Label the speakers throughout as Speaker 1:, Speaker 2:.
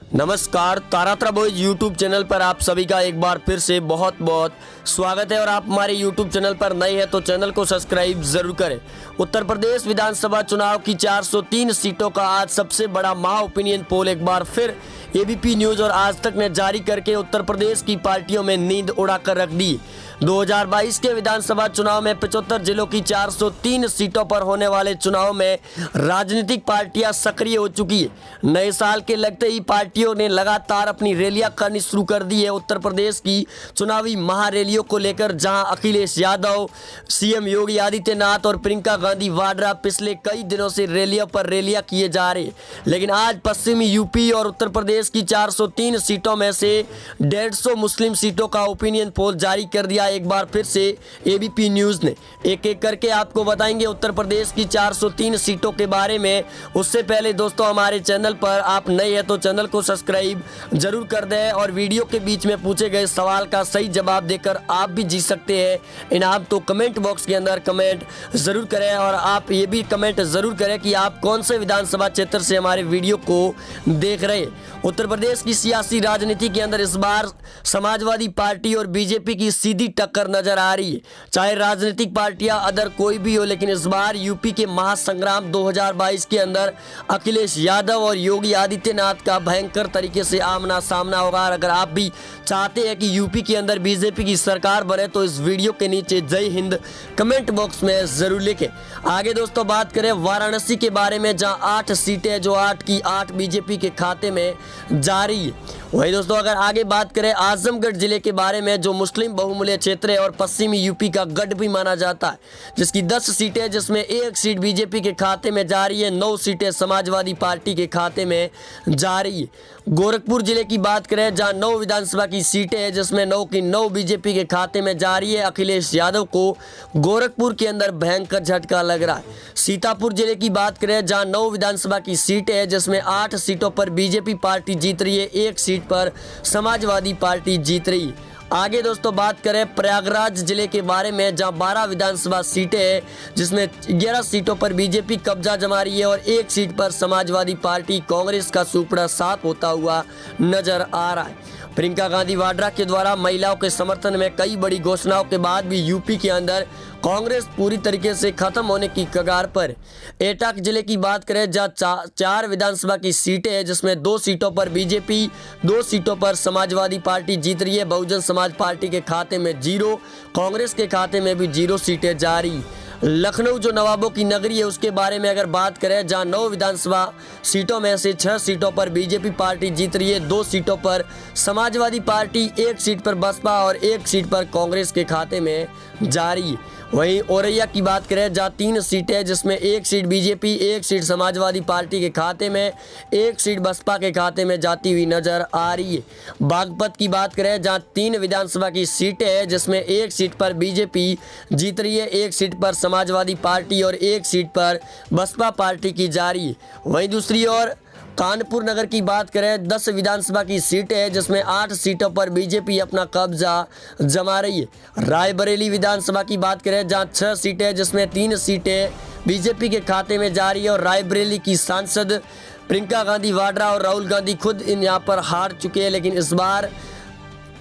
Speaker 1: नमस्कार, तारात्रा boys YouTube channel पर आप सभी का एक बार फिर से बहुत बहुत स्वागत है। और आप हमारे यूट्यूब चैनल पर नए हैं तो चैनल को सब्सक्राइब जरूर करें। उत्तर प्रदेश विधानसभा चुनाव की 403 सीटों का आज सबसे बड़ा महा ओपिनियन पोल एक बार फिर एबीपी न्यूज और आज तक ने जारी करके उत्तर प्रदेश की पार्टियों में नींद उड़ाकर रख दी। 2022 के विधानसभा चुनाव में 75 जिलों की 403 सीटों पर होने वाले चुनाव में राजनीतिक पार्टियां सक्रिय हो चुकी है। नए साल के लगते ही पार्टियों ने लगातार अपनी रैलियां करनी शुरू कर दी है। उत्तर प्रदेश की चुनावी महारैलियों को लेकर जहां अखिलेश यादव, सीएम योगी आदित्यनाथ और प्रियंका गांधी वाड्रा पिछले कई दिनों से रैलियों पर रैलियां किए जा रहे हैं, लेकिन आज पश्चिमी यूपी और उत्तर प्रदेश की 403 सीटों में से 150 मुस्लिम सीटों का ओपिनियन पोल जारी कर दिया एक बार फिर से एबीपी न्यूज ने। एक एक करके आपको बताएंगे उत्तर प्रदेश की 403 सीटों के बारे में। उससे पहले दोस्तों, हमारे चैनल पर आप नए हैं तो चैनल को सब्सक्राइब जरूर कर दें और वीडियो के बीच में पूछे गए सवाल का सही जवाब देकर आप भी जीत सकते हैं इनाम। तो कमेंट बॉक्स के अंदर कमेंट जरूर करें और आप ये भी कमेंट जरूर करें कि आप कौन से विधानसभा क्षेत्र से हमारे वीडियो को देख रहे हैं। उत्तर प्रदेश की सियासी राजनीति के अंदर इस बार समाजवादी पार्टी और बीजेपी की सीधी टक्कर नजर आ रही है। चाहे राजनीतिक पार्टियां अदर कोई भी हो, लेकिन इस बार यूपी के महासंग्राम 2022 के अंदर अखिलेश यादव और योगी आदित्यनाथ का भयंकर तरीके से आमना सामना होगा। और अगर आप भी चाहते हैं कि यूपी के अंदर बीजेपी की सरकार बने तो इस वीडियो के नीचे जय हिंद कमेंट बॉक्स में जरूर लिखें। आगे दोस्तों बात करें वाराणसी के बारे में, जहां 8 सीटें जो 8 की 8 बीजेपी के खाते में जा रही है। वही दोस्तों अगर आगे बात करें आजमगढ़ जिले के बारे में, जो मुस्लिम बहुमूल्य क्षेत्र है और पश्चिमी यूपी का गढ़ भी माना जाता है, जिसकी 10 सीटें, जिसमें 1 सीट बीजेपी के खाते में जा रही है, 9 सीटें समाजवादी पार्टी के खाते में जा रही है। गोरखपुर जिले की बात करें जहां 9 विधानसभा की सीटें हैं, जिसमें 9 की 9 बीजेपी के खाते में जा रही है। अखिलेश यादव को गोरखपुर के अंदर भयंकर झटका लग रहा है। सीतापुर जिले की बात करें जहां 9 विधानसभा की सीटें हैं, जिसमें 8 सीटों पर बीजेपी पार्टी जीत रही है, 1 सीट पर समाजवादी पार्टी जीत रही है। आगे दोस्तों बात करें प्रयागराज जिले के बारे में, जहां 12 विधानसभा सीटें हैं, जिसमें 11 सीटों पर बीजेपी कब्जा जमा रही है और 1 सीट पर समाजवादी पार्टी कांग्रेस का सुपड़ा साफ होता हुआ नजर आ रहा है। प्रियंका गांधी वाड्रा के द्वारा महिलाओं के समर्थन में कई बड़ी घोषणाओं के बाद भी यूपी के अंदर कांग्रेस पूरी तरीके से खत्म होने की कगार पर। एटा जिले की बात करें जहां 4 विधानसभा की सीटें हैं, जिसमें 2 सीटों पर बीजेपी, 2 सीटों पर समाजवादी पार्टी जीत रही है। बहुजन समाज पार्टी के खाते में 0, कांग्रेस के खाते में भी 0 सीटें जा रही। लखनऊ जो नवाबों की नगरी है उसके बारे में अगर बात करें, जहां 9 विधानसभा सीटों में से 6 सीटों पर बीजेपी पार्टी जीत रही है, 2 सीटों पर समाजवादी पार्टी, 1 सीट पर बसपा और 1 सीट पर कांग्रेस के खाते में जा रही है। वहीं औरैया की बात करें जहां 3 सीटें, जिसमें 1 seat BJP, 1 seat Samajwadi party के खाते में, 1 सीट बसपा के खाते में जाती हुई नजर आ रही है। बागपत की बात करें जहां 3 विधानसभा की सीटें हैं, जिसमें 1 सीट पर बीजेपी जीत रही है, 1 सीट पर समाजवादी पार्टी और 1 सीट पर बसपा पार्टी की जा रही है। वहीं दूसरी ओर कानपुर नगर की बात करें, 10 विधानसभा की सीटें हैं, जिसमें 8 सीटों पर बीजेपी अपना कब्जा जमा रही है। रायबरेली विधानसभा की बात करें जहां 6 सीटें, जिसमें 3 सीटें बीजेपी के खाते में जा रही है और रायबरेली की सांसद प्रियंका गांधी वाड्रा और राहुल गांधी खुद यहाँ पर हार चुके हैं, लेकिन इस बार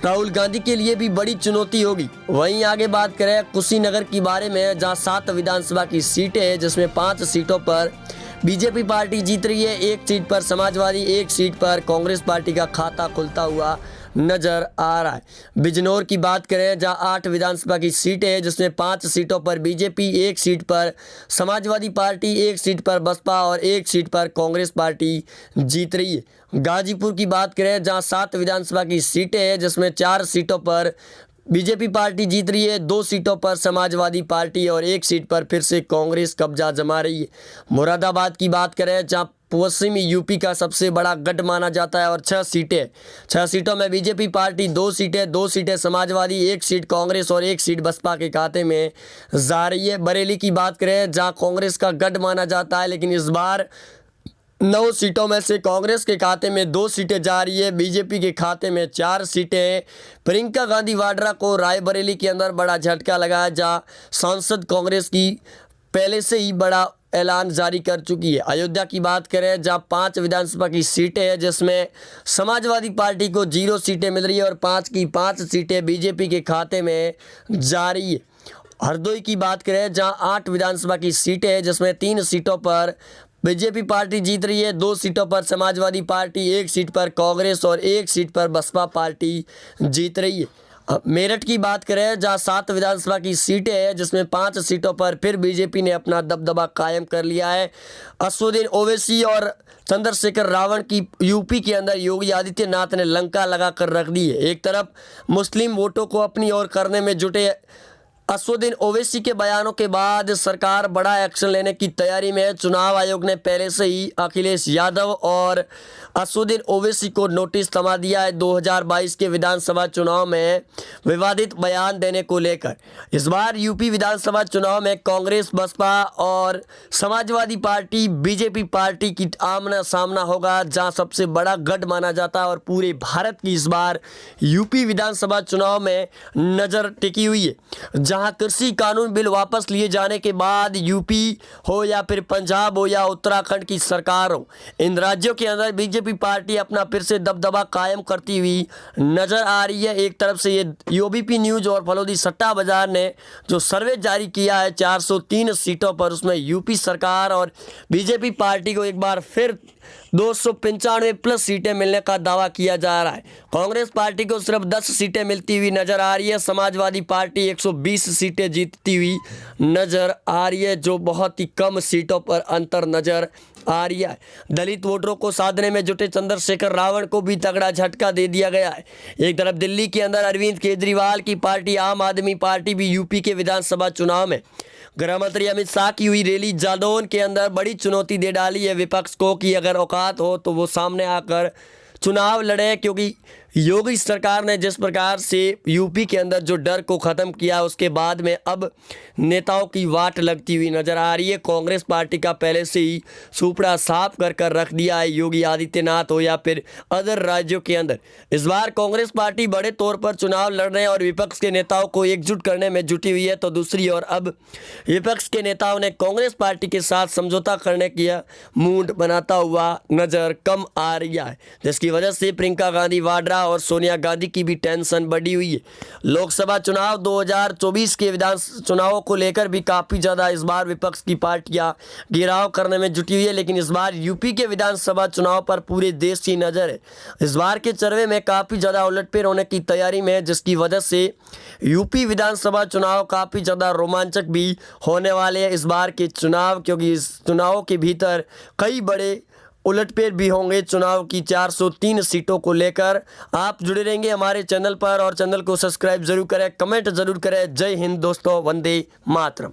Speaker 1: राहुल गांधी के लिए भी बड़ी चुनौती होगी। वहीं आगे बात करें कुशीनगर के बारे में, जहां 7 विधानसभा की सीटें हैं, जिसमें 5 सीटों पर बीजेपी पार्टी जीत रही है, 1 सीट पर समाजवादी, 1 सीट पर कांग्रेस पार्टी का खाता खुलता हुआ नजर आ रहा है। बिजनौर की बात करें जहां 8 विधानसभा की सीटें हैं, जिसमें 5 सीटों पर बीजेपी, 1 सीट पर समाजवादी पार्टी, 1 सीट पर बसपा और 1 सीट पर कांग्रेस पार्टी जीत रही है। गाजीपुर की बात करें जहां 7 विधानसभा की सीटें हैं, जिसमें 4 सीटों पर बीजेपी पार्टी जीत रही है, 2 सीटों पर समाजवादी पार्टी और 1 सीट पर फिर से कांग्रेस कब्जा जमा रही है। मुरादाबाद की बात करें जहां पश्चिमी यूपी का सबसे बड़ा गढ़ माना जाता है और 6 सीटों में बीजेपी पार्टी, 2 सीटें, 2 सीटें समाजवादी, 1 सीट कांग्रेस और 1 सीट बसपा के खाते में जा रही है। बरेली की बात करें जहां कांग्रेस का गढ़ माना जाता है, लेकिन इस बार 9 सीटों में से कांग्रेस के खाते में 2 सीटें जा रही है, बीजेपी के खाते में 4 सीटें हैं। प्रियंका गांधी वाड्रा को रायबरेली के अंदर बड़ा झटका लगा, जहां सांसद कांग्रेस की पहले से ही बड़ा ऐलान जारी कर चुकी है। अयोध्या की बात करें जहां 5 विधानसभा की सीटें हैं, जिसमें समाजवादी पार्टी को 0 सीटें मिल रही है और 5 की 5 सीटें बीजेपी के खाते में जा रही है। हरदोई की बात करें जहां 8 विधानसभा की सीटें हैं, जिसमें 3 सीटों पर बीजेपी पार्टी जीत रही है, 2 सीटों पर समाजवादी पार्टी, 1 सीट पर कांग्रेस और 1 सीट पर बसपा पार्टी जीत रही है। अब मेरठ की बात करें जहां 7 विधानसभा की सीटें हैं, जिसमें 5 सीटों पर फिर बीजेपी ने अपना दबदबा कायम कर लिया है। असदुद्दीन ओवैसी और चंद्रशेखर रावण की यूपी के अंदर योगी आदित्यनाथ ने लंका लगा कर रख दी है। एक तरफ मुस्लिम वोटों को अपनी ओर करने में जुटे असदुद्दीन ओवैसी के बयानों के बाद सरकार बड़ा एक्शन लेने की तैयारी में है। चुनाव आयोग ने पहले से ही अखिलेश यादव और असदुद्दीन ओवैसी को नोटिस थमा दिया है 2022 के विधानसभा चुनाव में विवादित बयान देने को लेकर। इस बार यूपी विधानसभा चुनाव में कांग्रेस, बसपा और समाजवादी पार्टी, बीजेपी पार्टी की आमना सामना होगा, जहां सबसे बड़ा गढ़ माना जाता है और पूरे भारत की इस बार यूपी विधानसभा चुनाव में नज़र टिकी हुई है। जहां कृषि कानून बिल वापस लिए जाने के बाद यूपी हो या फिर पंजाब हो या उत्तराखंड की सरकार हो, इन राज्यों के अंदर बीजेपी पार्टी अपना फिर से दबदबा कायम करती हुई नजर आ रही है। एक तरफ से ये यूबीपी न्यूज और फलोदी सट्टा बाजार ने जो सर्वे जारी किया है 403 सीटों पर, उसमें यूपी सरकार और बीजेपी पार्टी को एक बार फिर 295 प्लस सीटें मिलने का दावा किया जा रहा है। कांग्रेस पार्टी को सिर्फ 10 सीटें मिलती हुई नजर आ रही है। समाजवादी पार्टी 120 सीटें जीतती हुई नजर आ रही है, जो बहुत ही कम सीटों पर अंतर नजर आ रही है। दलित वोटरों को साधने में जुटे चंद्रशेखर रावण को भी तगड़ा झटका दे दिया गया है। एक तरफ दिल्ली के अंदर अरविंद केजरीवाल की पार्टी आम आदमी पार्टी भी यूपी के विधानसभा चुनाव में गृह मंत्री अमित शाह की हुई रैली जालौन के अंदर बड़ी चुनौती दे डाली है विपक्ष को कि अगर औकात हो तो वो सामने आकर चुनाव लड़े, क्योंकि योगी सरकार ने जिस प्रकार से यूपी के अंदर जो डर को ख़त्म किया, उसके बाद में अब नेताओं की वाट लगती हुई नज़र आ रही है। कांग्रेस पार्टी का पहले से ही सुपड़ा साफ कर रख दिया है योगी आदित्यनाथ हो या फिर अदर राज्यों के अंदर। इस बार कांग्रेस पार्टी बड़े तौर पर चुनाव लड़ने और विपक्ष के नेताओं को एकजुट करने में जुटी हुई है, तो दूसरी ओर अब विपक्ष के नेताओं ने कांग्रेस पार्टी के साथ समझौता करने की मूड बनाता हुआ नज़र कम आ रही है, जिसकी वजह से प्रियंका गांधी वाड्रा और सोनिया गांधी की भी टेंशन बढ़ी हुई है। लोकसभा चुनाव 2024 के विधान चुनावों को लेकर भी काफ़ी ज़्यादा इस बार विपक्ष की पार्टियां घेराव करने में जुटी हुई है, लेकिन इस बार यूपी के विधानसभा चुनाव पर पूरे देश की नज़र है। इस बार के सर्वे में काफ़ी ज़्यादा उलटफेर होने की तैयारी में है, जिसकी वजह से यूपी विधानसभा चुनाव काफ़ी ज़्यादा रोमांचक भी होने वाले हैं इस बार के चुनाव, क्योंकि इस चुनावों के भीतर कई बड़े उलटफेर भी होंगे चुनाव की 403 सीटों को लेकर। आप जुड़े रहेंगे हमारे चैनल पर और चैनल को सब्सक्राइब जरूर करें, कमेंट जरूर करें। जय हिंद दोस्तों, वंदे मातरम।